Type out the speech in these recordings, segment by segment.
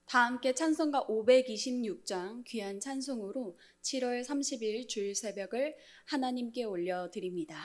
다 함께 찬송가 526장 귀한 찬송으로 7월 30일 주일 새벽을 하나님께 올려드립니다.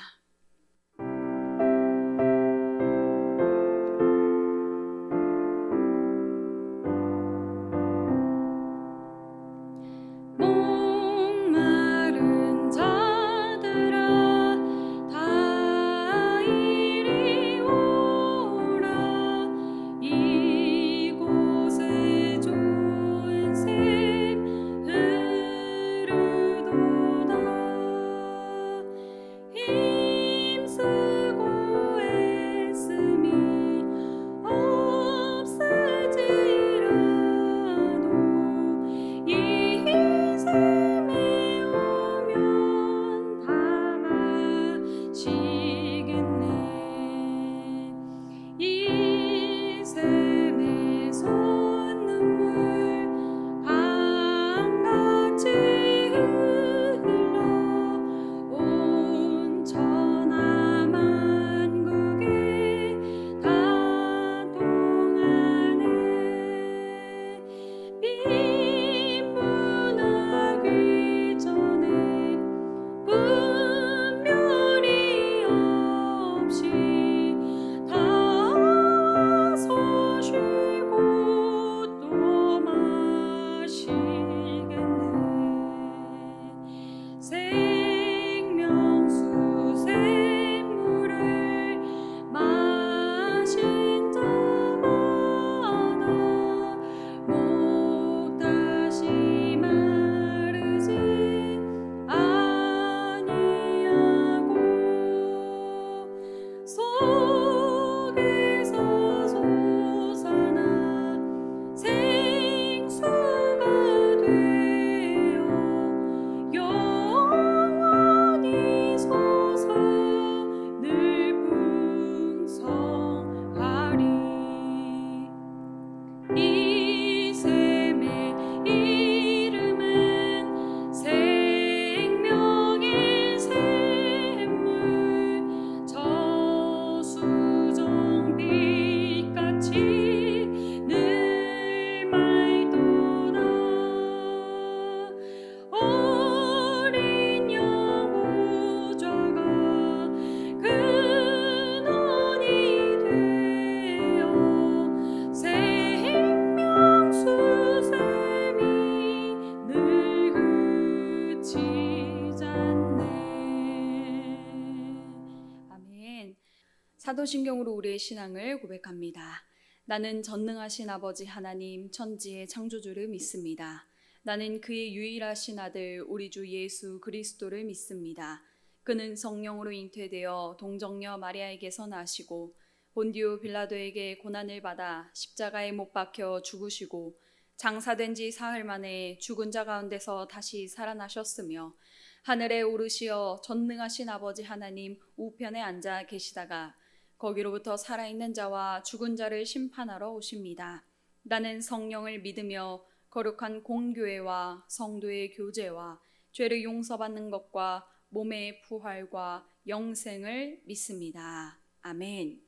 사도신경으로 우리의 신앙을 고백합니다. 나는 전능하신 아버지 하나님 천지의 창조주를 믿습니다. 나는 그의 유일하신 아들 우리 주 예수 그리스도를 믿습니다. 그는 성령으로 잉태되어 동정녀 마리아에게서 나시고 본디오 빌라도에게 고난을 받아 십자가에 못 박혀 죽으시고 장사된 지 사흘 만에 죽은 자 가운데서 다시 살아나셨으며 하늘에 오르시어 전능하신 아버지 하나님 우편에 앉아 계시다가 거기로부터 살아있는 자와 죽은 자를 심판하러 오십니다. 나는 성령을 믿으며 거룩한 공교회와 성도의 교제와 죄를 용서받는 것과 몸의 부활과 영생을 믿습니다. 아멘.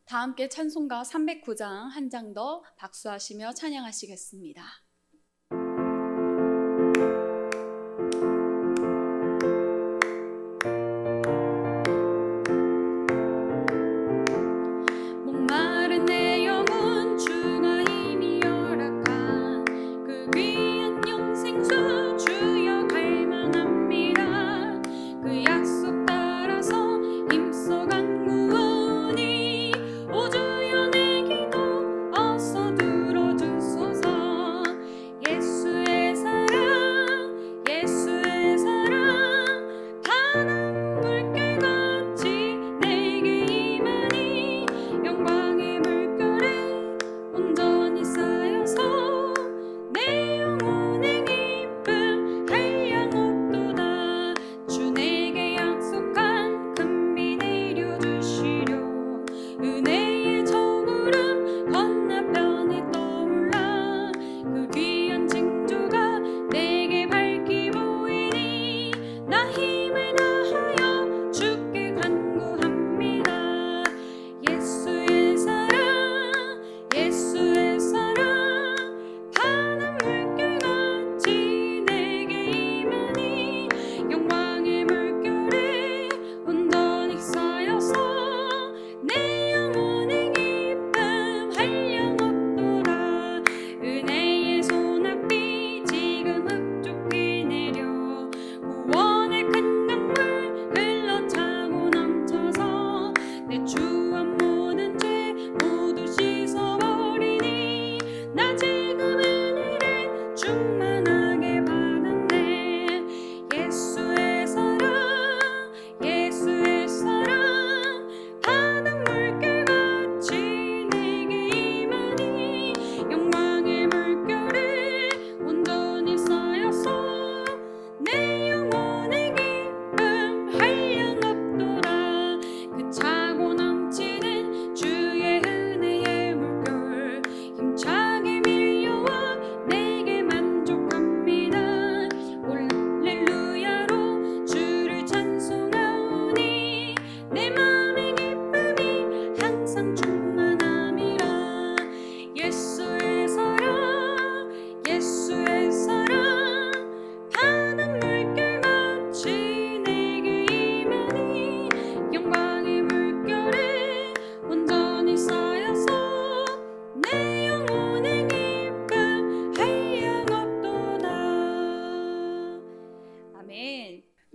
다 함께 찬송가 309장 한 장 더 박수하시며 찬양하시겠습니다.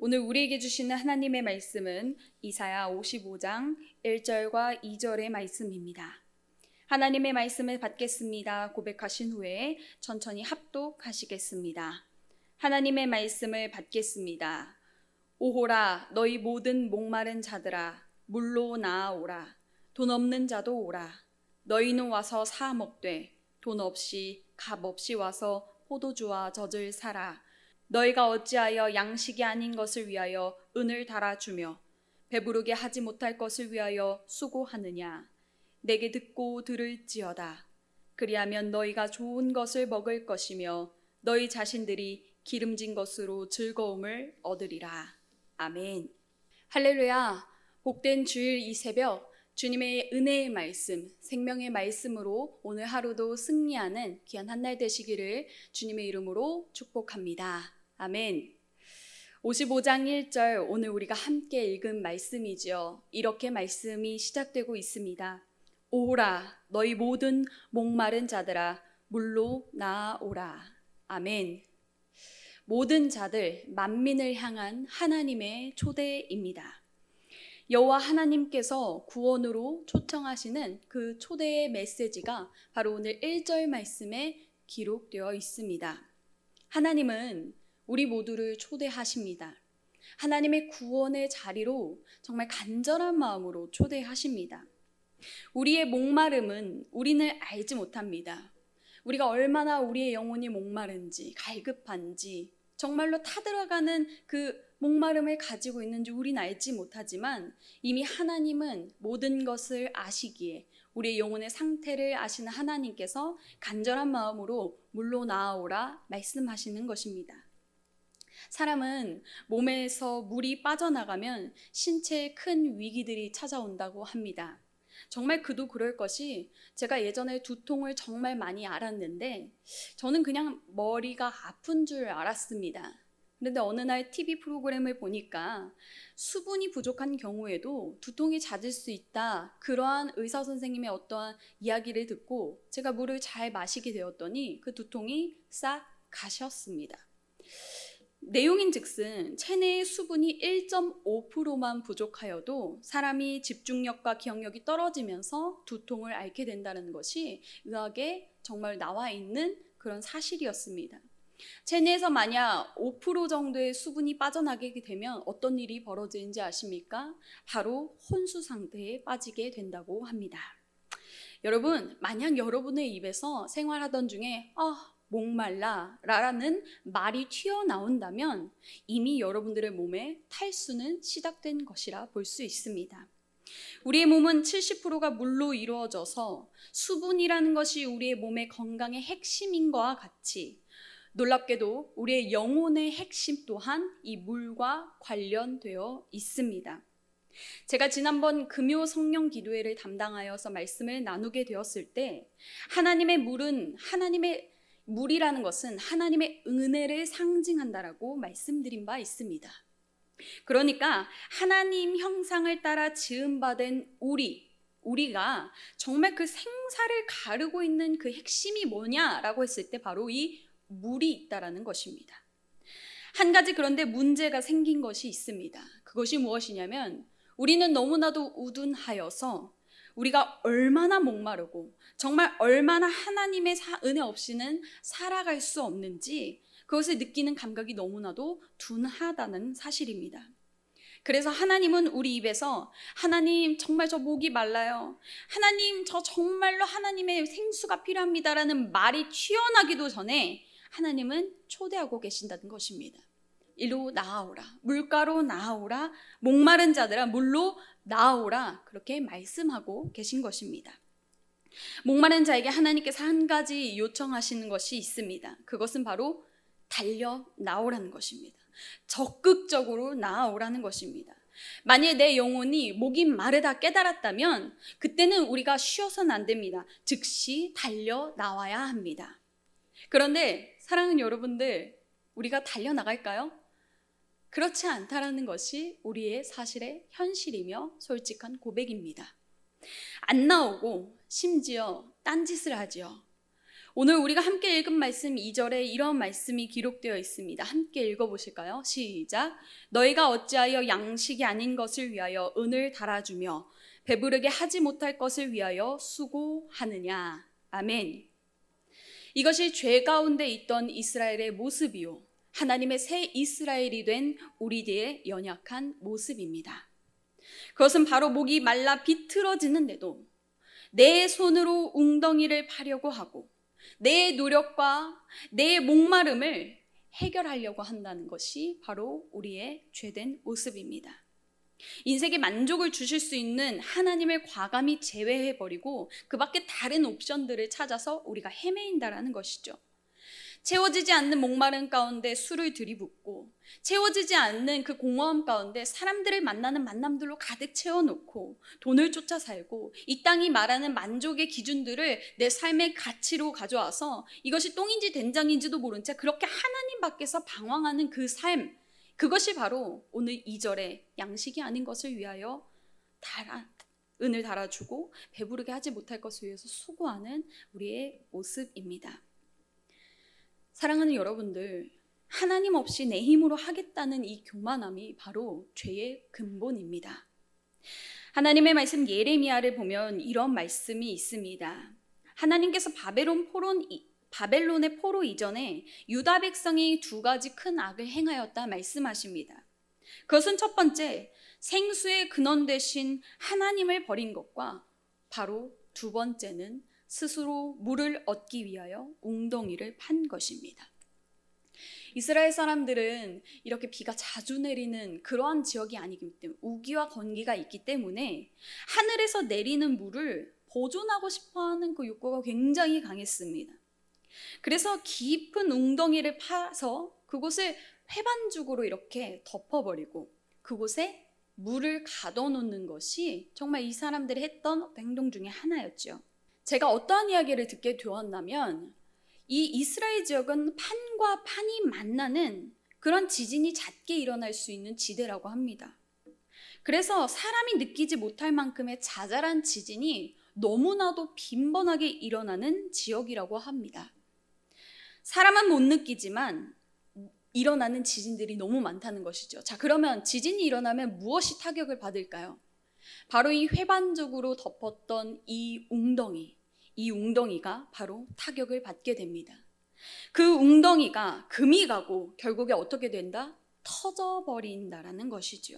오늘 우리에게 주시는 하나님의 말씀은 이사야 55장 1절과 2절의 말씀입니다. 하나님의 말씀을 받겠습니다 고백하신 후에 천천히 합독하시겠습니다. 하나님의 말씀을 받겠습니다. 오호라 너희 모든 목마른 자들아 물로 나아오라. 돈 없는 자도 오라. 너희는 와서 사 먹되 돈 없이 값 없이 와서 포도주와 젖을 사라. 너희가 어찌하여 양식이 아닌 것을 위하여 은을 달아주며 배부르게 하지 못할 것을 위하여 수고하느냐. 내게 듣고 들을지어다. 그리하면 너희가 좋은 것을 먹을 것이며 너희 자신들이 기름진 것으로 즐거움을 얻으리라. 아멘. 할렐루야. 복된 주일 이 새벽 주님의 은혜의 말씀, 생명의 말씀으로 오늘 하루도 승리하는 귀한 한 날 되시기를 주님의 이름으로 축복합니다. 아멘. 55장 1절 오늘 우리가 함께 읽은 말씀이죠. 이렇게 말씀이 시작되고 있습니다. 오라 너희 모든 목마른 자들아 물로 나아오라. 아멘. 모든 자들 만민을 향한 하나님의 초대입니다. 여호와 하나님께서 구원으로 초청하시는 그 초대의 메시지가 바로 오늘 1절 말씀에 기록되어 있습니다. 하나님은 우리 모두를 초대하십니다. 하나님의 구원의 자리로 정말 간절한 마음으로 초대하십니다. 우리의 목마름은 우리는 알지 못합니다. 우리가 얼마나 우리의 영혼이 목마른지, 갈급한지, 정말로 타들어가는 그 목마름을 가지고 있는지 우리는 알지 못하지만 이미 하나님은 모든 것을 아시기에 우리의 영혼의 상태를 아시는 하나님께서 간절한 마음으로 물로 나아오라 말씀하시는 것입니다. 사람은 몸에서 물이 빠져나가면 신체에 큰 위기들이 찾아온다고 합니다. 정말 그도 그럴 것이 제가 예전에 두통을 정말 많이 앓았는데 저는 그냥 머리가 아픈 줄 알았습니다. 그런데 어느 날 TV 프로그램을 보니까 수분이 부족한 경우에도 두통이 잦을 수 있다. 그러한 의사 선생님의 어떠한 이야기를 듣고 제가 물을 잘 마시게 되었더니 그 두통이 싹 가셨습니다. 내용인즉슨 체내의 수분이 1.5%만 부족하여도 사람이 집중력과 기억력이 떨어지면서 두통을 앓게 된다는 것이 의학에 정말 나와 있는 그런 사실이었습니다. 체내에서 만약 5% 정도의 수분이 빠져나게 되면 어떤 일이 벌어지는지 아십니까? 바로 혼수 상태에 빠지게 된다고 합니다. 여러분, 만약 여러분의 입에서 생활하던 중에 목말라 라는 말이 튀어나온다면 이미 여러분들의 몸에 탈수는 시작된 것이라 볼 수 있습니다. 우리의 몸은 70%가 물로 이루어져서 수분이라는 것이 우리의 몸의 건강의 핵심인 것과 같이 놀랍게도 우리의 영혼의 핵심 또한 이 물과 관련되어 있습니다. 제가 지난번 금요 성령 기도회를 담당하여서 말씀을 나누게 되었을 때 물이라는 것은 하나님의 은혜를 상징한다라고 말씀드린 바 있습니다. 그러니까 하나님 형상을 따라 지음받은 우리가 정말 그 생사를 가르고 있는 그 핵심이 뭐냐라고 했을 때 바로 이 물이 있다라는 것입니다. 한 가지 그런데 문제가 생긴 것이 있습니다. 그것이 무엇이냐면 우리는 너무나도 우둔하여서 우리가 얼마나 목마르고 정말 얼마나 하나님의 은혜 없이는 살아갈 수 없는지 그것을 느끼는 감각이 너무나도 둔하다는 사실입니다. 그래서 하나님은 우리 입에서 하나님 정말 저 목이 말라요. 하나님 저 정말로 하나님의 생수가 필요합니다라는 말이 튀어나기도 전에 하나님은 초대하고 계신다는 것입니다. 이리로 나아오라. 물가로 나아오라. 목마른 자들아 물로 나아오라. 그렇게 말씀하고 계신 것입니다. 목마른 자에게 하나님께서 한 가지 요청하시는 것이 있습니다. 그것은 바로 달려 나오라는 것입니다. 적극적으로 나아오라는 것입니다. 만일 내 영혼이 목이 마르다 깨달았다면 그때는 우리가 쉬어서는 안 됩니다. 즉시 달려 나와야 합니다. 그런데 사랑하는 여러분들, 우리가 달려나갈까요? 그렇지 않다라는 것이 우리의 사실의 현실이며 솔직한 고백입니다. 안 나오고 심지어 딴짓을 하죠. 오늘 우리가 함께 읽은 말씀 2절에 이런 말씀이 기록되어 있습니다. 함께 읽어보실까요? 시작. 너희가 어찌하여 양식이 아닌 것을 위하여 은을 달아주며 배부르게 하지 못할 것을 위하여 수고하느냐. 아멘. 이것이 죄 가운데 있던 이스라엘의 모습이요, 하나님의 새 이스라엘이 된 우리들의 연약한 모습입니다. 그것은 바로 목이 말라 비틀어지는데도 내 손으로 웅덩이를 파려고 하고 내 노력과 내 목마름을 해결하려고 한다는 것이 바로 우리의 죄된 모습입니다. 인생에 만족을 주실 수 있는 하나님을 과감히 제외해버리고 그 밖에 다른 옵션들을 찾아서 우리가 헤매인다라는 것이죠. 채워지지 않는 목마름 가운데 술을 들이붓고, 채워지지 않는 그 공허함 가운데 사람들을 만나는 만남들로 가득 채워놓고 돈을 쫓아 살고, 이 땅이 말하는 만족의 기준들을 내 삶의 가치로 가져와서 이것이 똥인지 된장인지도 모른 채 그렇게 하나님 밖에서 방황하는 그 삶, 그것이 바로 오늘 2절에 양식이 아닌 것을 위하여 은을 달아주고 배부르게 하지 못할 것을 위해서 수고하는 우리의 모습입니다. 사랑하는 여러분들, 하나님 없이 내 힘으로 하겠다는 이 교만함이 바로 죄의 근본입니다. 하나님의 말씀 예레미야를 보면 이런 말씀이 있습니다. 하나님께서 바벨론의 포로 이전에 유다 백성이 두 가지 큰 악을 행하였다 말씀하십니다. 그것은 첫 번째, 생수의 근원 되신 하나님을 버린 것과 바로 두 번째는 스스로 물을 얻기 위하여 웅덩이를 판 것입니다. 이스라엘 사람들은 이렇게 비가 자주 내리는 그러한 지역이 아니기 때문에, 우기와 건기가 있기 때문에 하늘에서 내리는 물을 보존하고 싶어하는 그 욕구가 굉장히 강했습니다. 그래서 깊은 웅덩이를 파서 그곳을 회반죽으로 이렇게 덮어버리고 그곳에 물을 가둬놓는 것이 정말 이 사람들이 했던 행동 중에 하나였죠. 제가 어떠한 이야기를 듣게 되었냐면, 이 이스라엘 지역은 판과 판이 만나는 그런 지진이 잦게 일어날 수 있는 지대라고 합니다. 그래서 사람이 느끼지 못할 만큼의 자잘한 지진이 너무나도 빈번하게 일어나는 지역이라고 합니다. 사람은 못 느끼지만 일어나는 지진들이 너무 많다는 것이죠. 자, 그러면 지진이 일어나면 무엇이 타격을 받을까요? 바로 이 회반적으로 덮었던 이 웅덩이가 바로 타격을 받게 됩니다. 그 웅덩이가 금이 가고 결국에 어떻게 된다? 터져버린다라는 것이죠.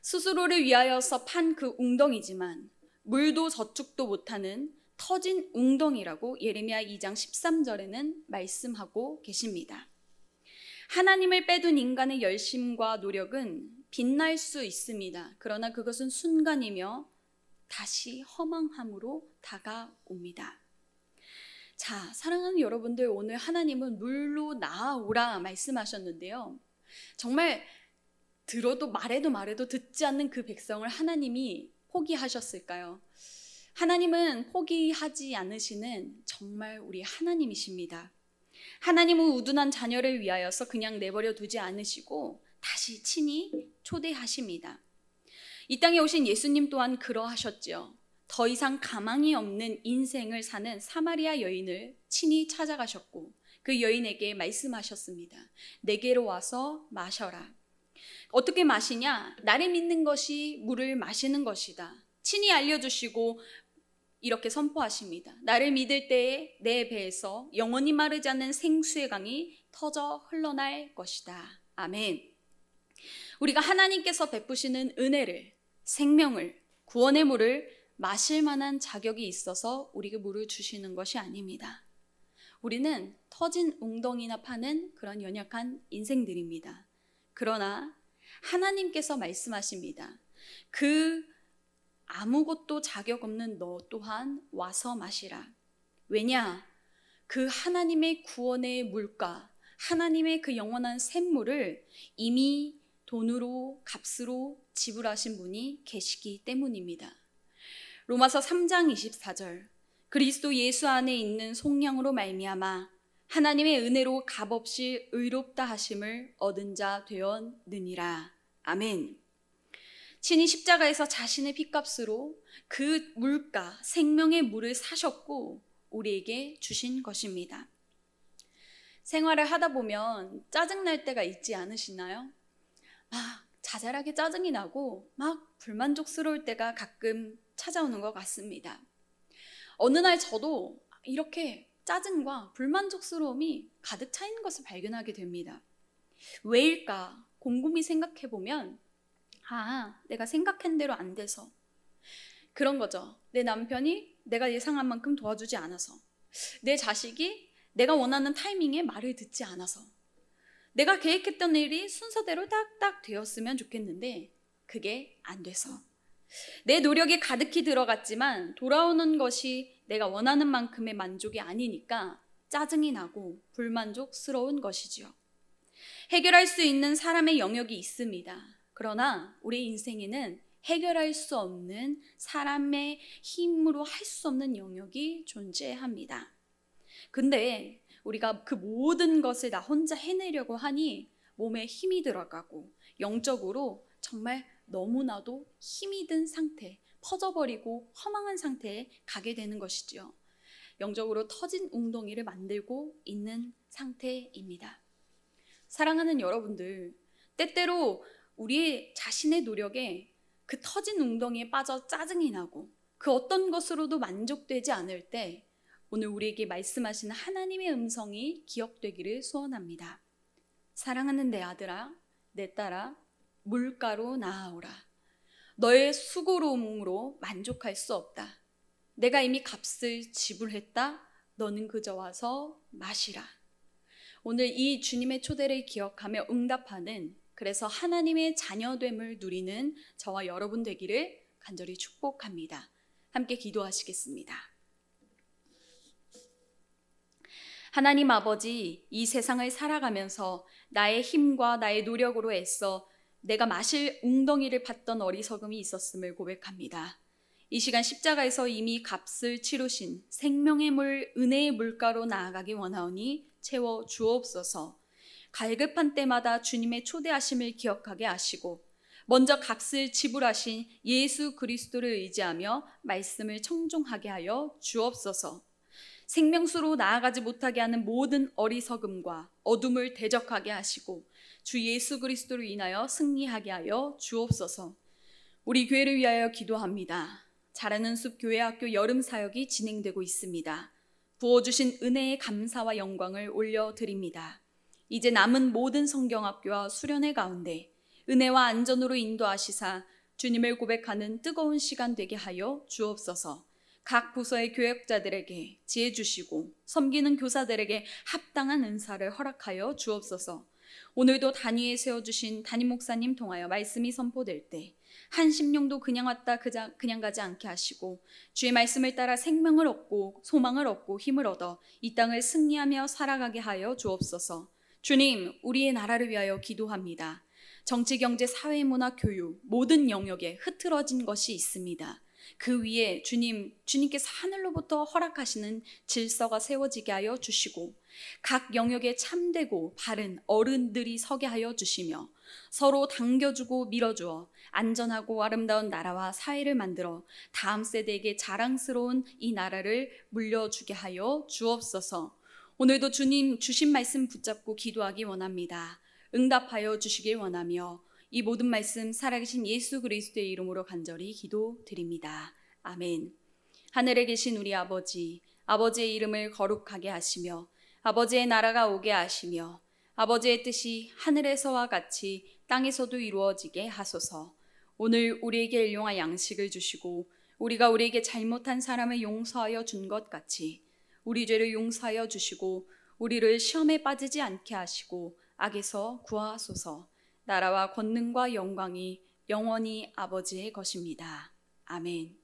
스스로를 위하여서 판 그 웅덩이지만 물도 저축도 못하는 터진 웅덩이라고 예레미야 2장 13절에는 말씀하고 계십니다. 하나님을 빼둔 인간의 열심과 노력은 빛날 수 있습니다. 그러나 그것은 순간이며 다시 허망함으로 다가옵니다. 자, 사랑하는 여러분들, 오늘 하나님은 물로 나아오라 말씀하셨는데요. 정말 들어도 말해도 듣지 않는 그 백성을 하나님이 포기하셨을까요? 하나님은 포기하지 않으시는 정말 우리 하나님이십니다. 하나님은 우둔한 자녀를 위하여서 그냥 내버려 두지 않으시고 다시 친히 초대하십니다. 이 땅에 오신 예수님 또한 그러하셨죠. 더 이상 가망이 없는 인생을 사는 사마리아 여인을 친히 찾아가셨고 그 여인에게 말씀하셨습니다. 내게로 와서 마셔라. 어떻게 마시냐? 나를 믿는 것이 물을 마시는 것이다. 친히 알려주시고 이렇게 선포하십니다. 나를 믿을 때에 내 배에서 영원히 마르지 않는 생수의 강이 터져 흘러날 것이다. 아멘. 우리가 하나님께서 베푸시는 은혜를, 생명을, 구원의 물을 마실 만한 자격이 있어서 우리에게 물을 주시는 것이 아닙니다. 우리는 터진 웅덩이나 파는 그런 연약한 인생들입니다. 그러나 하나님께서 말씀하십니다. 그 아무것도 자격 없는 너 또한 와서 마시라. 왜냐? 그 하나님의 구원의 물가, 하나님의 그 영원한 샘물을 이미 돈으로, 값으로 지불하신 분이 계시기 때문입니다. 로마서 3장 24절, 그리스도 예수 안에 있는 속량으로 말미암아 하나님의 은혜로 값없이 의롭다 하심을 얻은 자 되었느니라. 아멘. 친히 십자가에서 자신의 피값으로 그 물가, 생명의 물을 사셨고 우리에게 주신 것입니다. 생활을 하다 보면 짜증날 때가 있지 않으시나요? 막 자잘하게 짜증이 나고 막 불만족스러울 때가 가끔 찾아오는 것 같습니다. 어느 날 저도 이렇게 짜증과 불만족스러움이 가득 차 있는 것을 발견하게 됩니다. 왜일까? 곰곰이 생각해 보면 내가 생각한 대로 안 돼서 그런 거죠. 내 남편이 내가 예상한 만큼 도와주지 않아서, 내 자식이 내가 원하는 타이밍에 말을 듣지 않아서, 내가 계획했던 일이 순서대로 딱딱 되었으면 좋겠는데 그게 안 돼서, 내 노력이 가득히 들어갔지만 돌아오는 것이 내가 원하는 만큼의 만족이 아니니까 짜증이 나고 불만족스러운 것이지요. 해결할 수 있는 사람의 영역이 있습니다. 그러나 우리 인생에는 해결할 수 없는, 사람의 힘으로 할 수 없는 영역이 존재합니다. 근데 우리가 그 모든 것을 나 혼자 해내려고 하니 몸에 힘이 들어가고 영적으로 정말 너무나도 힘이 든 상태, 퍼져버리고 허망한 상태에 가게 되는 것이죠. 영적으로 터진 웅덩이를 만들고 있는 상태입니다. 사랑하는 여러분들, 때때로 우리 자신의 노력에 그 터진 웅덩이에 빠져 짜증이 나고 그 어떤 것으로도 만족되지 않을 때 오늘 우리에게 말씀하시는 하나님의 음성이 기억되기를 소원합니다. 사랑하는 내 아들아, 내 딸아, 물가로 나아오라. 너의 수고로움으로 만족할 수 없다. 내가 이미 값을 지불했다. 너는 그저 와서 마시라. 오늘 이 주님의 초대를 기억하며 응답하는, 그래서 하나님의 자녀됨을 누리는 저와 여러분 되기를 간절히 축복합니다. 함께 기도하시겠습니다. 하나님 아버지, 이 세상을 살아가면서 나의 힘과 나의 노력으로 애써 내가 마실 웅덩이를 팠던 어리석음이 있었음을 고백합니다. 이 시간 십자가에서 이미 값을 치르신 생명의 물, 은혜의 물가로 나아가기 원하오니 채워 주옵소서. 갈급한 때마다 주님의 초대하심을 기억하게 하시고 먼저 값을 지불하신 예수 그리스도를 의지하며 말씀을 청종하게 하여 주옵소서. 생명수로 나아가지 못하게 하는 모든 어리석음과 어둠을 대적하게 하시고 주 예수 그리스도로 인하여 승리하게 하여 주옵소서. 우리 교회를 위하여 기도합니다. 자라는 숲 교회학교 여름 사역이 진행되고 있습니다. 부어주신 은혜의 감사와 영광을 올려드립니다. 이제 남은 모든 성경학교와 수련회 가운데 은혜와 안전으로 인도하시사 주님을 고백하는 뜨거운 시간 되게 하여 주옵소서. 각 부서의 교역자들에게 지혜 주시고 섬기는 교사들에게 합당한 은사를 허락하여 주옵소서. 오늘도 단위에 세워주신 담임 목사님 통하여 말씀이 선포될 때 한 심령도 그냥 왔다 그냥 가지 않게 하시고 주의 말씀을 따라 생명을 얻고 소망을 얻고 힘을 얻어 이 땅을 승리하며 살아가게 하여 주옵소서. 주님, 우리의 나라를 위하여 기도합니다. 정치, 경제, 사회, 문화, 교육 모든 영역에 흐트러진 것이 있습니다. 그 위에 주님께서 하늘로부터 허락하시는 질서가 세워지게 하여 주시고 각 영역에 참되고 바른 어른들이 서게 하여 주시며 서로 당겨주고 밀어주어 안전하고 아름다운 나라와 사회를 만들어 다음 세대에게 자랑스러운 이 나라를 물려주게 하여 주옵소서. 오늘도 주님 주신 말씀 붙잡고 기도하기 원합니다. 응답하여 주시길 원하며 이 모든 말씀 살아계신 예수 그리스도의 이름으로 간절히 기도드립니다. 아멘. 하늘에 계신 우리 아버지, 아버지의 이름을 거룩하게 하시며 아버지의 나라가 오게 하시며 아버지의 뜻이 하늘에서와 같이 땅에서도 이루어지게 하소서. 오늘 우리에게 일용할 양식을 주시고 우리가 우리에게 잘못한 사람을 용서하여 준 것 같이 우리 죄를 용서하여 주시고 우리를 시험에 빠지지 않게 하시고 악에서 구하소서. 나라와 권능과 영광이 영원히 아버지의 것입니다. 아멘.